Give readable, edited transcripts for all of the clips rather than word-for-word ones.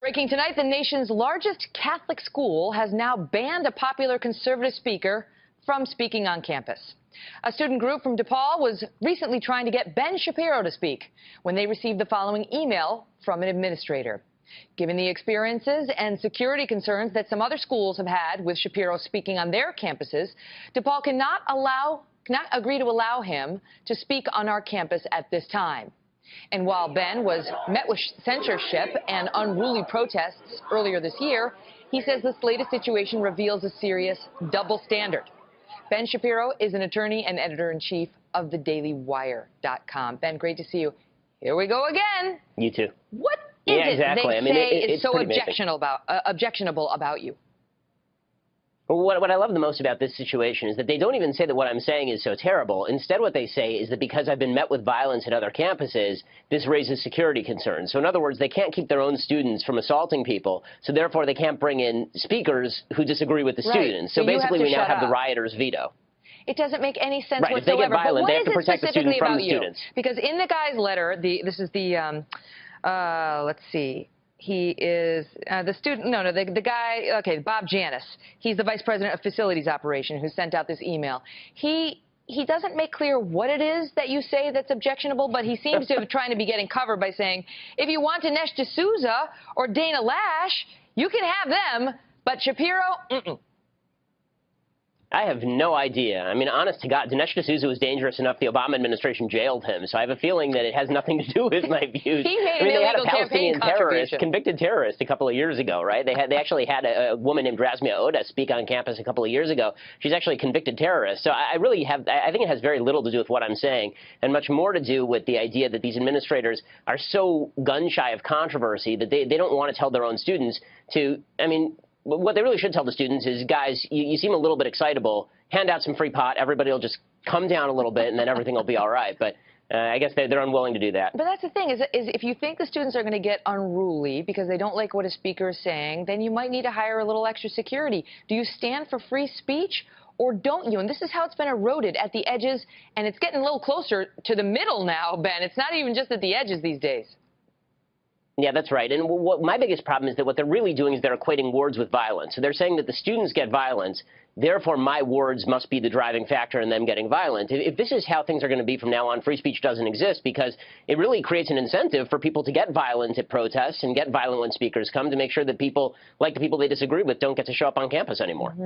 Breaking tonight, the nation's largest Catholic school has now banned a popular conservative speaker from speaking on campus. A student group from DePaul was recently trying to get Ben Shapiro to speak when they received the following email from an administrator. Given the experiences and security concerns that some other schools have had with Shapiro speaking on their campuses, DePaul cannot agree to allow him to speak on our campus at this time. And while Ben was met with censorship and unruly protests earlier this year, he says this latest situation reveals a serious double standard. Ben Shapiro is an attorney and editor-in-chief of thedailywire.com. Ben, great to see you. Here we go again. You too. What is it exactly. they say it's is so objectionable about you? What I love the most about this situation is that they don't even say that what I'm saying is so terrible. Instead, what they say is that because I've been met with violence at other campuses, this raises security concerns. So in other words, they can't keep their own students from assaulting people, so therefore they can't bring in speakers who disagree with the students. So basically we now have the rioters' veto. It doesn't make any sense whatsoever. If they get violent, they have to protect the students from the students. Because in the guy's letter, this is the, let's see. He is the student, the guy, okay, Bob Janis. He's the vice president of facilities operation who sent out this email. He doesn't make clear what it is that you say that's objectionable, but he seems to be trying to be getting covered by saying, if you want Dinesh D'Souza or Dana Lash, you can have them, but Shapiro, I have no idea. I mean, honest to God, Dinesh D'Souza was dangerous enough the Obama administration jailed him. So I have a feeling that it has nothing to do with my views. They had a Palestinian terrorist, convicted terrorist, a couple of years ago, right? They actually had a woman named Razmia Oda speak on campus a couple of years ago. She's actually a convicted terrorist. So I think it has very little to do with what I'm saying, and much more to do with the idea that these administrators are so gun shy of controversy that they don't want to tell their own students to. I mean, what they really should tell the students is, guys, you seem a little bit excitable. Hand out some free pot. Everybody will just come down a little bit, and then everything will be all right. But I guess they're unwilling to do that. But that's the thing, is if you think the students are going to get unruly because they don't like what a speaker is saying, then you might need to hire a little extra security. Do you stand for free speech, or don't you? And this is how it's been eroded at the edges, and it's getting a little closer to the middle now, Ben. It's not even just at the edges these days. Yeah, that's right. And my biggest problem is that what they're really doing is they're equating words with violence. So they're saying that the students get violence, therefore my words must be the driving factor in them getting violent. If this is how things are going to be from now on, free speech doesn't exist, because it really creates an incentive for people to get violent at protests and get violent when speakers come, to make sure that people, like the people they disagree with, don't get to show up on campus anymore.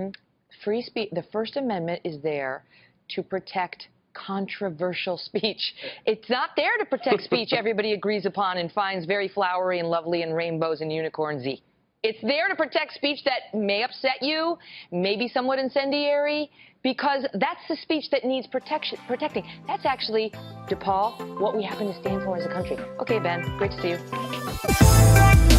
Free speech, the First Amendment is there to protect controversial speech. It's not there to protect speech everybody agrees upon and finds very flowery and lovely and rainbows and unicorns-y. It's there to protect speech that may upset you, may be somewhat incendiary, because that's the speech that needs protecting. That's actually, DePaul, what we happen to stand for as a country. Okay, Ben, great to see you.